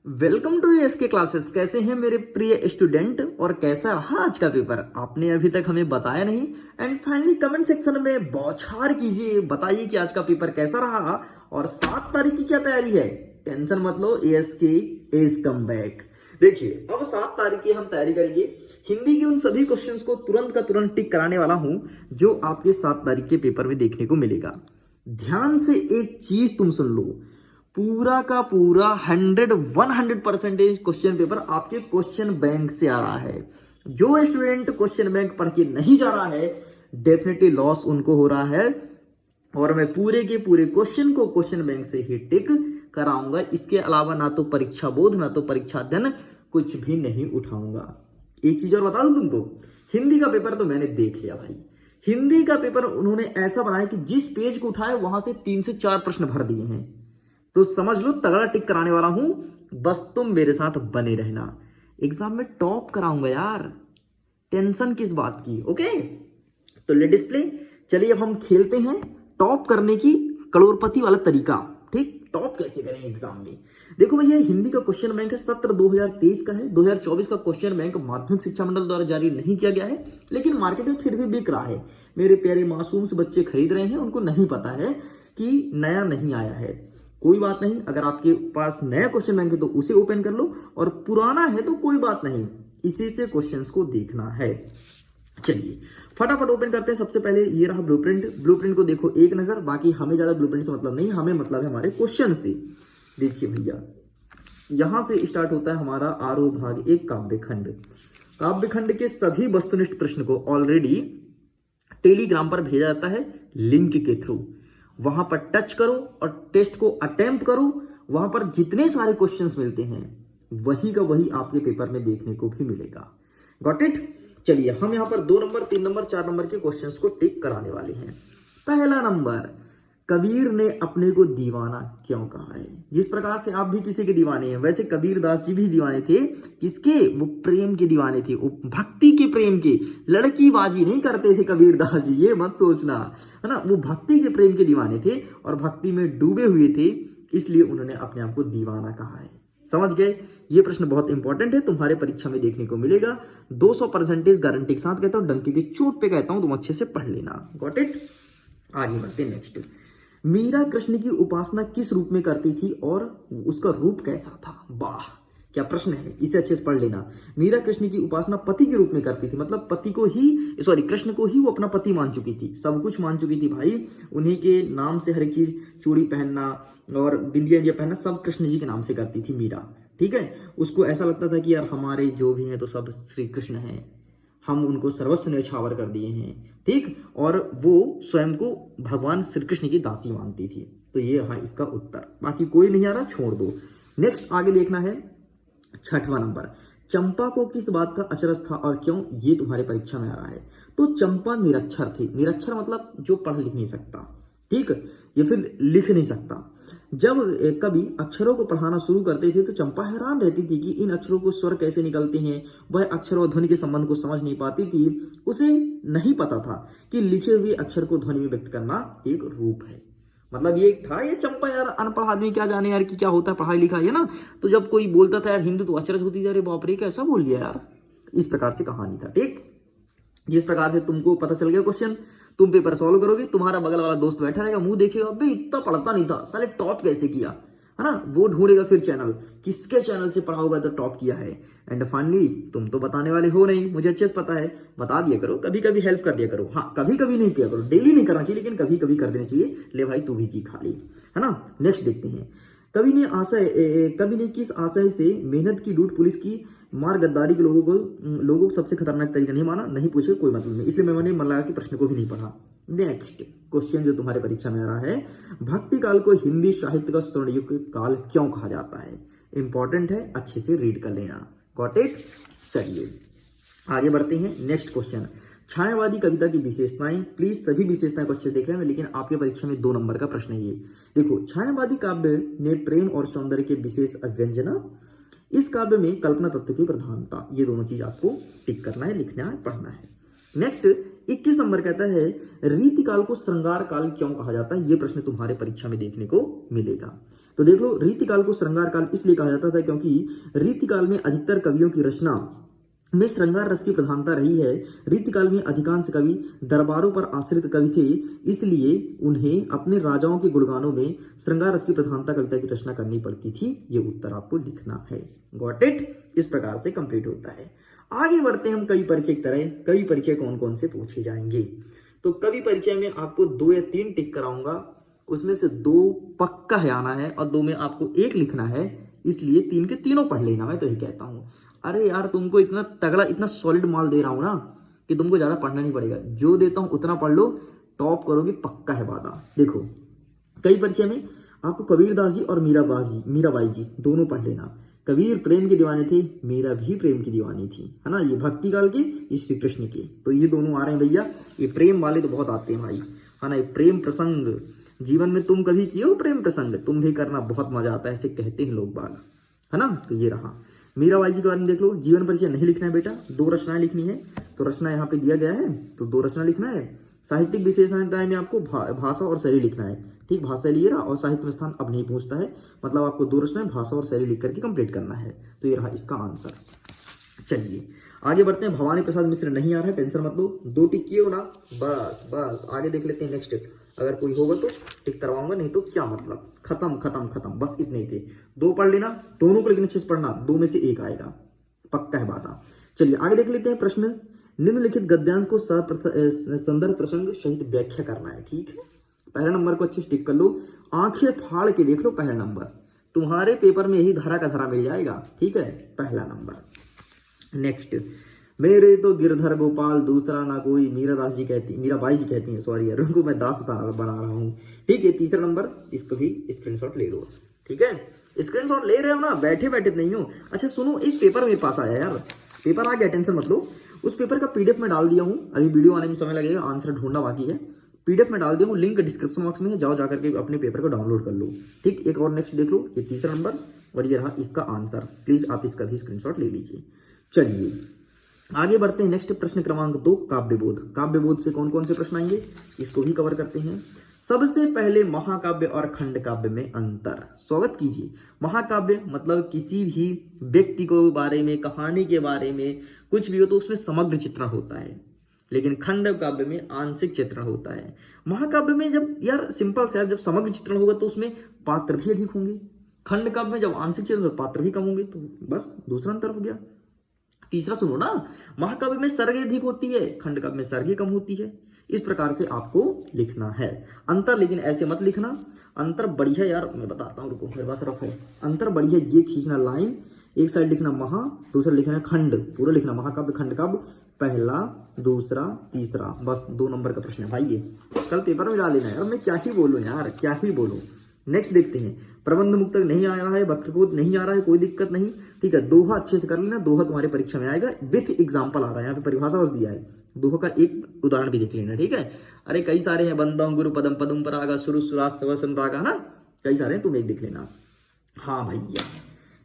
Welcome to SK classes. कैसे हैं मेरे प्रिय स्टूडेंट और कैसा रहा आज का पेपर? आपने अभी तक हमें बताया नहीं एंड फाइनली कमेंट सेक्शन में बौछार कीजिए, बताइए कि आज का पेपर कैसा रहा और 7 तारीख की क्या तैयारी है। टेंशन मत लो, एसके इज कम बैक। देखिए अब 7 तारीख की हम तैयारी करेंगे। हिंदी के उन सभी क्वेश्चंस को तुरंत का तुरंत टिक कराने वाला हूं जो आपके 7 तारीख के पेपर में देखने को मिलेगा। ध्यान से एक चीज तुम सुन लो, पूरा का पूरा 100% क्वेश्चन पेपर आपके क्वेश्चन बैंक से आ रहा है। जो स्टूडेंट क्वेश्चन बैंक पढ़ के नहीं जा रहा है डेफिनेटली लॉस उनको हो रहा है और मैं पूरे के पूरे क्वेश्चन को क्वेश्चन बैंक से ही टिक कराऊंगा। इसके अलावा ना तो परीक्षा बोध ना तो परीक्षा दिन कुछ भी नहीं उठाऊंगा। एक चीज और बता दूं तुमको, हिंदी का पेपर तो मैंने देख लिया भाई। हिंदी का पेपर उन्होंने ऐसा बनाया कि जिस पेज को उठाए वहां से 3 से 4 प्रश्न भर दिए हैं, तो समझ लो तगड़ा टिक कराने वाला हूं। बस तुम मेरे साथ बने रहना, एग्जाम में टॉप कराऊंगा यार, टेंशन किस बात की। ओके तो लेट डिस्प्ले, चलिए अब हम खेलते हैं टॉप करने की करोड़पति वाला तरीका। ठीक, टॉप कैसे करें एग्जाम में। देखो भैया, हिंदी का क्वेश्चन बैंक है, सत्र 2023 का है। 2024 का क्वेश्चन बैंक माध्यमिक शिक्षा मंडल द्वारा जारी नहीं किया गया है, लेकिन मार्केट में फिर भी बिक रहा है। मेरे प्यारे मासूम से बच्चे खरीद रहे हैं, उनको नहीं पता है कि नया नहीं आया है। कोई बात नहीं, अगर आपके पास नया क्वेश्चन बैंक है तो उसे ओपन कर लो और पुराना है तो कोई बात नहीं, इसी से क्वेश्चंस को देखना है। चलिए फटाफट ओपन करते हैं। सबसे पहले ये रहा ब्लूप्रिंट। ब्लूप्रिंट को देखो एक नजर, बाकी हमें ज्यादा ब्लूप्रिंट से मतलब नहीं, हमें मतलब है हमारे क्वेश्चन से। देखिए भैया, यहां से स्टार्ट होता है हमारा आरोह भाग 1 काव्यखंड। काव्यखंड के सभी वस्तुनिष्ठ प्रश्न को ऑलरेडी टेलीग्राम पर भेजा जाता है लिंक के थ्रू। वहां पर टच करो और टेस्ट को अटेम्प्ट करो। वहां पर जितने सारे क्वेश्चंस मिलते हैं वही का वही आपके पेपर में देखने को भी मिलेगा। Got it. चलिए हम यहां पर 2 नंबर 3 नंबर 4 नंबर के क्वेश्चंस को टिक कराने वाले हैं। पहला नंबर, कबीर ने अपने को दीवाना क्यों कहा है। जिस प्रकार से आप भी किसी के दीवाने हैं, वैसे कबीर दास जी भी दीवाने थे। किसके? वो प्रेम के दीवाने थे, वो भक्ति के प्रेम के। लड़कीबाजी नहीं करते थे कबीर दास जी, ये मत सोचना, है ना। वो भक्ति के प्रेम के दीवाने थे और भक्ति में डूबे हुए थे, इसलिए उन्होंने अपने आप को दीवाना कहा है। समझ गए? ये प्रश्न बहुत इंपॉर्टेंट है, तुम्हारे परीक्षा में देखने को मिलेगा। 200% गारंटी के साथ कहता हूं, डंके की चोट पे कहता हूं, तुम अच्छे से पढ़ लेना। Got it. आगे बढ़ते नेक्स्ट। मीरा कृष्ण की उपासना किस रूप में करती थी और उसका रूप कैसा था? वाह क्या प्रश्न है, इसे अच्छे से पढ़ लेना। मीरा कृष्ण की उपासना पति के रूप में करती थी, मतलब पति को ही, सॉरी कृष्ण को ही वो अपना पति मान चुकी थी, सब कुछ मान चुकी थी भाई। उन्हीं के नाम से हर एक चीज, चूड़ी पहनना और बिंदिया पहनना सब कृष्ण जी के नाम से करती थी मीरा। ठीक है, उसको ऐसा लगता था कि यार हमारे जो भी हैं तो सब श्री कृष्ण हैं, हम उनको सर्वस्व न्यौछावर कर दिए हैं। ठीक, और वो स्वयं को भगवान श्री कृष्ण की दासी मानती थी। तो ये रहा इसका उत्तर, बाकी कोई नहीं आ रहा, छोड़ दो। नेक्स्ट आगे देखना है। 6वां नंबर, चंपा को किस बात का अचरज था और क्यों? ये तुम्हारे परीक्षा में आ रहा है। तो चंपा निरक्षर थी। निरक्षर मतलब जो पढ़ लिख नहीं सकता, ठीक, या फिर लिख नहीं सकता। जब कभी अक्षरों को पढ़ाना शुरू करते थे तो चंपा हैरान रहती थी कि इन अक्षरों को स्वर कैसे निकलते हैं। वह अक्षर और ध्वनि के संबंध को समझ नहीं पाती थी। उसे नहीं पता था कि लिखे हुए अक्षर को ध्वनि में व्यक्त करना एक रूप है। मतलब ये था, ये चंपा यार अनपढ़ आदमी क्या जाने यार कि क्या होता है पढ़ाई लिखाई, है ना। तो जब कोई बोलता था यार हिंदी, तो अचरज होती थी, अरे बाप रे कैसा बोल लिया यार। इस प्रकार से कहानी था। ठीक, जिस प्रकार से तुमको पता चल गया क्वेश्चन, तुम पेपर सॉल्व करोगे, तुम्हारा बगल वाला दोस्त बैठा रहेगा, मुंह देखेगा, अबे इतना पढ़ता नहीं था साले, टॉप कैसे किया, है ना। वो ढूंढेगा फिर चैनल, किसके चैनल से पढ़ा होगा तो टॉप किया है। एंड फाइनली तुम तो बताने वाले हो नहीं, मुझे अच्छे से पता है। बता दिया करो, कभी कभी हेल्प कर दिया करो। हाँ, कभी कभी नहीं किया करो, डेली नहीं करना चाहिए, लेकिन कभी कभी कर देना चाहिए। ले भाई तू भी जी खा ली, है ना। नेक्स्ट देखते हैं। कवि ने किस आशय से मेहनत की लूट, पुलिस की मार, गद्दारी के लोगों को सबसे खतरनाक तरीका नहीं माना? नहीं पूछे कोई मतलब नहीं, इसलिए मैंने मन लगा कि प्रश्न को भी नहीं पढ़ा। नेक्स्ट क्वेश्चन जो तुम्हारे परीक्षा में आ रहा है, भक्ति काल को हिंदी साहित्य का स्वर्णयुग काल क्यों कहा जाता है? इंपॉर्टेंट है, अच्छे से रीड कर लेना। Got it. चलिए आगे बढ़ते हैं। नेक्स्ट क्वेश्चन, छायावादी कविता की विशेषताएं। प्लीज सभी विशेषताएं को अच्छे से देख लेना, लेकिन आपके परीक्षा में 2 नंबर का प्रश्न है ये। देखो, छायावादी काव्य ने प्रेम और सौंदर्य के विशेष अभ्यंजना। इस काव्य में कल्पना तत्व की प्रधानता। ये दोनों चीज आपको टिक करना है, लिखना है, पढ़ना है। नेक्स्ट 21 नंबर कहता है, रीति काल को श्रृंगार काल क्यों कहा जाता है? ये प्रश्न तुम्हारे परीक्षा में देखने को मिलेगा। तो देख लो, रीतिकाल को श्रृंगार काल इसलिए कहा जाता था क्योंकि रीतिकाल में अधिकतर कवियों की रचना में श्रृंगार रस की प्रधानता रही है। रीतिकाल में अधिकांश कवि दरबारों पर आश्रित कवि थे, इसलिए उन्हें अपने राजाओं के गुणगानों में श्रृंगार रस की प्रधानता कविता की रचना करनी पड़ती थी। ये उत्तर आपको लिखना है। Got it? इस प्रकार से कंप्लीट होता है। आगे बढ़ते हैं हम कवि परिचय की तरह। कवि परिचय कौन कौन से पूछे जाएंगे? तो कवि परिचय में आपको 2 या 3 टिक कराऊंगा, उसमें से 2 पक्का है आना है और 2 में आपको 1 लिखना है, इसलिए 3 के तीनों पढ़ लेना। मैं तो यही कहता हूँ। अरे यार, तुमको इतना तगड़ा, इतना सॉलिड माल दे रहा हूं ना कि तुमको ज्यादा पढ़ना नहीं पड़ेगा। जो देता हूं उतना पढ़ लो, टॉप करोगे, पक्का है वादा। देखो, कई परिचय में आपको कबीरदास जी और मीराबाई जी दोनों पढ़ लेना। कबीर प्रेम के दीवाने थे, मीरा भी प्रेम की दीवानी थी, है ना। ये भक्ति काल के, ये श्री कृष्ण के, तो ये दोनों आ रहे हैं भैया। ये प्रेम वाले तो बहुत आते हैं भाई, है ना। ये प्रेम प्रसंग जीवन में तुम कभी किए हो? प्रेम प्रसंग तुम भी करना, बहुत मजा आता है, ऐसे कहते हैं लोग बाग, है ना। तो ये रहा। मीराबाई जी के बारे में देख लो। जीवन परिचय नहीं लिखना है बेटा, 2 रचनाएं लिखनी है। तो रचना यहाँ पे दिया गया है, तो 2 रचना लिखना है। साहित्यिक विशेषताएं में आपको भाषा और शैली लिखना है। ठीक, भाषा लिए रहा और साहित्य में स्थान अब नहीं पूछता है, मतलब आपको 2 रचनाएं भाषा और शैली लिख करके कंप्लीट करना है। तो ये रहा इसका आंसर। चलिए आगे बढ़ते हैं। भवानी प्रसाद मिश्र नहीं आ रहा है, टेंशन मत लो, 2 टिक किए हो ना, बस आगे देख लेते हैं नेक्स्ट। अगर कोई होगा तो टिक करवाऊंगा, नहीं तो क्या मतलब, खत्म, बस इतने ही थे। 2 पढ़ लेना, दोनों को लेकिन अच्छे से पढ़ना, 2 में से 1 आएगा, पक्का है बात। चलिए आगे देख लेते हैं प्रश्न। निम्नलिखित गद्यांश को संदर्भ प्रसंग सहित व्याख्या करना है। ठीक है, पहला नंबर को अच्छे से टिक कर लो, आंखें फाड़ के देख लो। पहला नंबर तुम्हारे पेपर में यही धरा का धरा मिल जाएगा। ठीक है, पहला नंबर। नेक्स्ट, मेरे तो गिरधर गोपाल दूसरा ना कोई, मीराबाई जी कहती हैं, सॉरी यार, उनको मैं दास बना रहा हूँ। ठीक है, तीसरा नंबर, इसको भी स्क्रीनशॉट ले लो। ठीक है, स्क्रीनशॉट ले रहे हो ना, बैठे नहीं हो। अच्छा सुनो, एक पेपर मेरे पास आया यार, पेपर आ गया, टेंशन मत लो। उस पेपर का PDF में डाल दिया हूँ, अभी वीडियो आने में समय लगेगा, आंसर ढूंढना बाकी है। PDF में डाल दिया हूँ, लिंक डिस्क्रिप्शन बॉक्स में है, जाओ जाकर के अपने पेपर को डाउनलोड कर लो। ठीक, एक और नेक्स्ट देख लो, ये तीसरा नंबर और ये रहा इसका आंसर। प्लीज आप इसका भी स्क्रीनशॉट ले लीजिए। चलिए आगे बढ़ते हैं। नेक्स्ट प्रश्न क्रमांक 2, काव्यबोध। काव्यबोध से कौन कौन से प्रश्न आएंगे, इसको भी कवर करते हैं। सबसे पहले महाकाव्य और खंड काव्य में अंतर। स्वागत कीजिए। महाकाव्य मतलब किसी भी व्यक्ति को बारे में, कहानी के बारे में कुछ भी हो तो उसमें समग्र चित्रण होता है, लेकिन खंड काव्य में आंशिक चित्रण होता है। महाकाव्य में जब यार सिंपल से, जब समग्र चित्रण होगा तो उसमें पात्र भी अधिक होंगे। खंड काव्य में जब आंशिक चित्रण तो पात्र भी कम होंगे, तो बस दूसरा अंतर हो गया। तीसरा सुनो ना, महाकाव्य में सर्ग अधिक होती है, खंड काव्य में सर्ग कम होती है। इस प्रकार से आपको लिखना है अंतर, लेकिन ऐसे मत लिखना। अंतर बढ़िया यार, मैं बताता हूँ, रुको मेरे पास रफ है। अंतर बढ़िया, ये खींचना लाइन, एक साइड लिखना महा, दूसरा लिखना खंड, पूरा लिखना महाकाव्य खंड काव्य, पहला दूसरा तीसरा, बस 2 नंबर का प्रश्न है भाई। ये कल पेपर में डाल लेना यार, मैं क्या ही बोलूं यार, क्या ही बोलूं। नेक्स्ट देखते हैं। प्रबंध मुक्तक नहीं आ रहा है, वक्रकोट नहीं आ रहा है, कोई दिक्कत नहीं। ठीक है, दोहा अच्छे से कर लेना, दोहा तुम्हारी परीक्षा में आएगा, विथ एग्जाम्पल आ रहा है, यहाँ पे परिभाषा बस दिया है, दोहा का एक उदाहरण भी देख लेना। ठीक है, अरे कई सारे हैं, बंदम गुरु पदम पदम परागा सुरु सुराज सवसन रागा, ना कई सारे हैं, तुम एक देख लेना। हाँ भैया,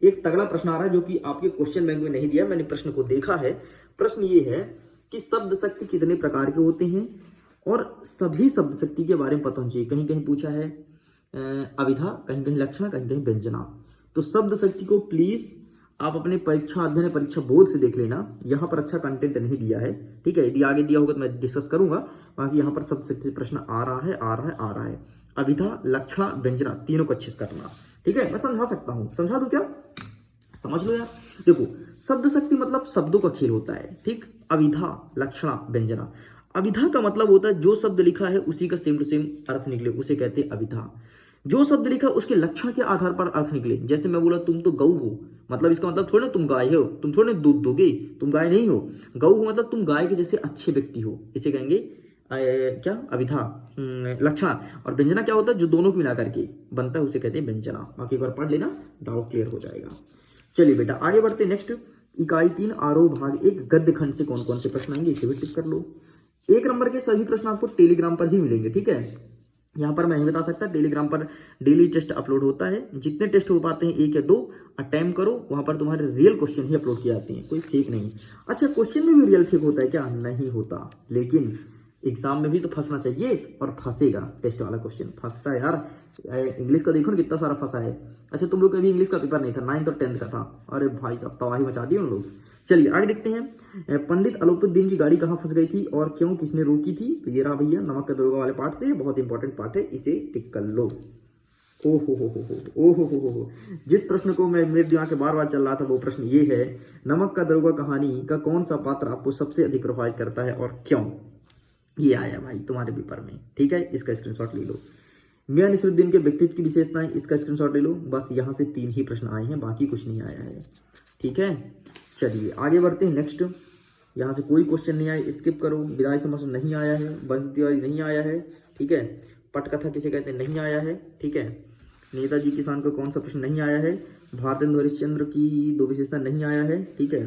एक तगड़ा प्रश्न आ रहा है जो कि आपके क्वेश्चन बैंक में नहीं दिया, मैंने प्रश्न को देखा है। प्रश्न ये है कि शब्द शक्ति कितने प्रकार के होते हैं और सभी शब्द शक्ति के बारे में पता होना चाहिए। कहीं कहीं पूछा है अविधा, कहीं कहीं लक्षण, कहीं कहीं व्यंजना। तो शब्द शक्ति को प्लीज आप अपने परीक्षा अध्ययन परीक्षा बोर्ड से देख लेना, यहाँ पर अच्छा कंटेंट नहीं दिया है। ठीक है, यदि आगे दिया होगा तो मैं डिस्कस करूंगा। बाकी यहाँ पर शब्द शक्ति प्रश्न आ रहा है। अविधा, लक्षण, व्यंजना, तीनों को अच्छे से करना। ठीक है, मैं समझा सकता हूँ, समझा दूं क्या? समझ लो यार। देखो, शब्द शक्ति मतलब शब्दों का खेल होता है। ठीक, अविधा, लक्षण, व्यंजना। अविधा का मतलब होता है जो शब्द लिखा है उसी का सेम टू सेम अर्थ निकले, उसे कहते हैं अविधा। जो शब्द लिखा उसके लक्षण के आधार पर अर्थ निकले, जैसे मैं बोला तुम तो गऊ हो, मतलब इसका मतलब थोड़ा ना तुम गाय हो, तुम थोड़ा दूध दोगे, तुम गाय नहीं हो। गऊ हो मतलब तुम गाय के जैसे अच्छे व्यक्ति हो, इसे कहेंगे क्या, अविधा। लक्षण। और व्यंजना क्या होता है, जो दोनों को मिला करके बनता है उसे कहते हैं व्यंजना। बाकी एक बार पढ़ लेना, डाउट क्लियर हो जाएगा। चलिए बेटा आगे बढ़ते। नेक्स्ट इकाई 3 आरोह भाग 1 गद्य खंड से कौन कौन से प्रश्न आएंगे, इसे भी टिक कर लो। 1 नंबर के सभी प्रश्न आपको टेलीग्राम पर ही मिलेंगे। ठीक है, यहाँ पर मैं नहीं बता सकता, टेलीग्राम पर डेली टेस्ट अपलोड होता है, जितने टेस्ट हो पाते हैं 1 या 2 अटेम्प्ट करो, वहां पर तुम्हारे रियल क्वेश्चन ही अपलोड किए जाते हैं, कोई फेक नहीं। अच्छा, क्वेश्चन में भी रियल फेक होता है क्या? नहीं होता, लेकिन एग्जाम में भी तो फंसना चाहिए, और फंसेगा टेस्ट वाला क्वेश्चन, फंसता है यार। इंग्लिश का देखो ना कितना सारा फंसा है। अच्छा तुम लोग का भी इंग्लिश का पेपर नहीं था, 9th और 10th का था। अरे भाई साहब तबाही मचा दी उन लोग। चलिए आगे देखते हैं। पंडित अलोपुद्दीन की गाड़ी कहाँ फंस गई थी और क्यों, किसने रोकी थी? तो ये रहा भैया नमक का दरोगा वाले पार्ट से, बहुत इंपॉर्टेंट पार्ट है, इसे टिक कर लो। ओ हो। जिस प्रश्न को मैं मेरे दिमाग में बार बार चल रहा था वो प्रश्न ये है, नमक का दरोगा कहानी का कौन सा पात्र आपको सबसे अधिक प्रभावित करता है और क्यों? ये आया भाई तुम्हारे पेपर में, ठीक है, इसका स्क्रीनशॉट ले लो। मियां नसीरुद्दीन के व्यक्तित्व की विशेषताएं, इसका स्क्रीनशॉट ले लो। बस यहाँ से 3 ही प्रश्न आए हैं, बाकी कुछ नहीं आया है, ठीक है। चलिए आगे बढ़ते हैं नेक्स्ट। यहाँ से कोई क्वेश्चन नहीं आया, स्किप करो। विदाई समास नहीं आया है, वंश तिवारी नहीं आया है, ठीक है। पटकथा किसे कहते हैं नहीं आया है, ठीक है। नेताजी किसान का कौन सा प्रश्न नहीं आया है। भारतेंदु हरिश्चंद्र की 2 विशेषता नहीं आया है, ठीक है।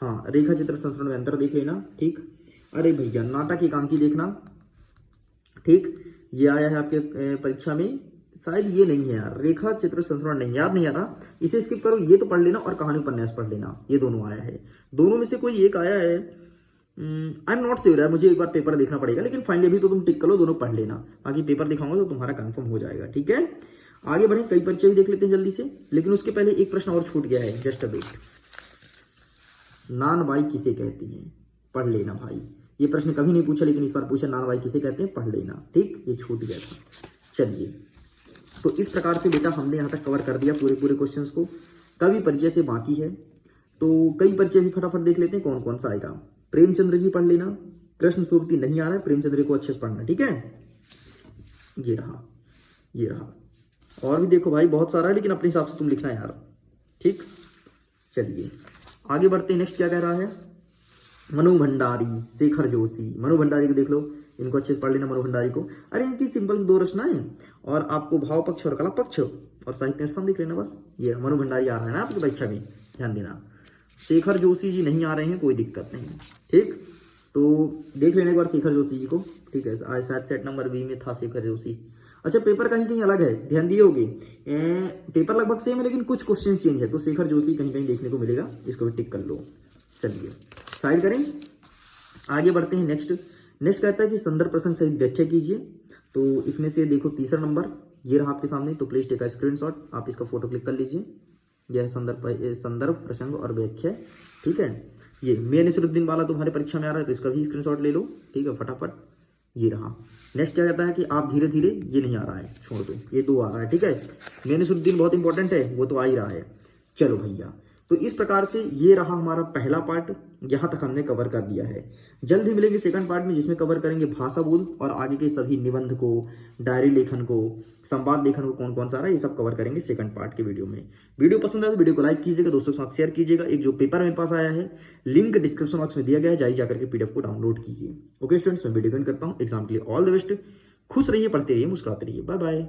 हाँ रेखा चित्र संस्करण में अंतर देख लेना, ठीक। अरे भैया नाटक एकांकी देखना, ठीक, ये आया है आपके परीक्षा में, शायद ये नहीं है यार, रेखा चित्र संस्करण नहीं, याद नहीं आ रहा, इसे स्किप करो। ये तो पढ़ लेना और कहानी उपन्यास पढ़ लेना, ये दोनों आया है। दोनों में से कोई एक आया है, आई एम नॉट श्योर यार, मुझे एक बार पेपर देखना पड़ेगा, लेकिन फाइनली अभी तो तुम टिक करो, दोनों पढ़ लेना, बाकी पेपर दिखाऊंगा तो तुम्हारा कंफर्म हो जाएगा, ठीक है। आगे बढ़े, कई परिचय भी देख लेते हैं जल्दी से, लेकिन उसके पहले एक प्रश्न और छूट गया है, जस्ट अ वेट। नान बाई किसे कहती हैं, पढ़ लेना भाई। ये प्रश्न कभी नहीं पूछा, लेकिन इस बार पूछा, नान बाई किसे कहते हैं, पढ़ लेना, ठीक, ये छूट गया था। चलिए तो इस प्रकार से बेटा हमने यहाँ तक कवर कर दिया पूरे क्वेश्चंस को। कवि परिचय से बाकी है, तो कई परिचय भी फटाफट देख लेते हैं कौन कौन सा आएगा। प्रेमचंद्र जी पढ़ लेना, कृष्ण सोबती नहीं आ रहा है, प्रेमचंद्र को अच्छे से पढ़ना, ठीक है। ये रहा। और भी देखो भाई बहुत सारा है, लेकिन अपने हिसाब से तुम लिखना यार, ठीक। चलिए आगे बढ़ते हैं, नेक्स्ट क्या कह रहा है। मनु भंडारी, शेखर जोशी, मनु भंडारी को देख लो, इनको अच्छे से पढ़ लेना मनु भंडारी को। अरे इनकी सिंपल से 2 रचनाएं, और आपको भाव पक्ष और कला पक्ष और साहित्य स्थान देख लेना बस। ये मनु भंडारी आ रहा है ना आपकी परीक्षा में, ध्यान देना। शेखर जोशी जी नहीं आ रहे हैं, कोई दिक्कत नहीं, ठीक। तो देख लेना एक बार शेखर जोशी जी को, ठीक है। शायद सेट नंबर बी में था शेखर जोशी। अच्छा पेपर कहीं कहीं अलग है, ध्यान दिए होगे, पेपर लगभग सेम है लेकिन कुछ क्वेश्चन चेंज है, तो शेखर जोशी कहीं कहीं देखने को मिलेगा, इसको भी टिक कर लो। चलिए साइड करें, आगे बढ़ते हैं। नेक्स्ट कहता है कि संदर्भ प्रसंग सहित व्याख्या कीजिए। तो इसमें से देखो तीसरा नंबर ये रहा आपके सामने, तो प्लीज टेक अ स्क्रीनशॉट, आप इसका फोटो क्लिक कर लीजिए। यह संदर्भ प्रसंग और व्याख्या, ठीक है। ये मियां नसीरुद्दीन वाला तुम्हारे परीक्षा में आ रहा है, तो इसका भी स्क्रीनशॉट ले लो, ठीक है, फटाफट। ये रहा। नेक्स्ट क्या कहता है कि आप धीरे धीरे, ये नहीं आ रहा है, छोड़ दो, ये 2 आ रहा है, ठीक है। मियां नसीरुद्दीन बहुत इंपॉर्टेंट है, वो तो आ ही रहा है। चलो भैया, तो इस प्रकार से ये रहा हमारा पहला पार्ट, यहाँ तक हमने कवर कर दिया है। जल्द ही मिलेंगे सेकंड पार्ट में, जिसमें कवर करेंगे भाषा बोध और आगे के सभी निबंध को, डायरी लेखन को, संवाद लेखन को, कौन कौन सा रहा है, ये सब कवर करेंगे सेकंड पार्ट के वीडियो में। वीडियो पसंद आए तो वीडियो को लाइक कीजिएगा, दोस्तों के साथ शेयर कीजिएगा। एक जो पेपर मेरे पास आया है, लिंक डिस्क्रिप्शन बॉक्स में दिया गया है, जाइए जाकर के PDF को डाउनलोड कीजिए। ओके स्टूडेंट्स, मैं वीडियो एंड करता हूँ। एग्जाम के लिए ऑल द बेस्ट, खुश रहिए, पढ़ते रहिए, मुस्कुराते रहिए, बाय बाय।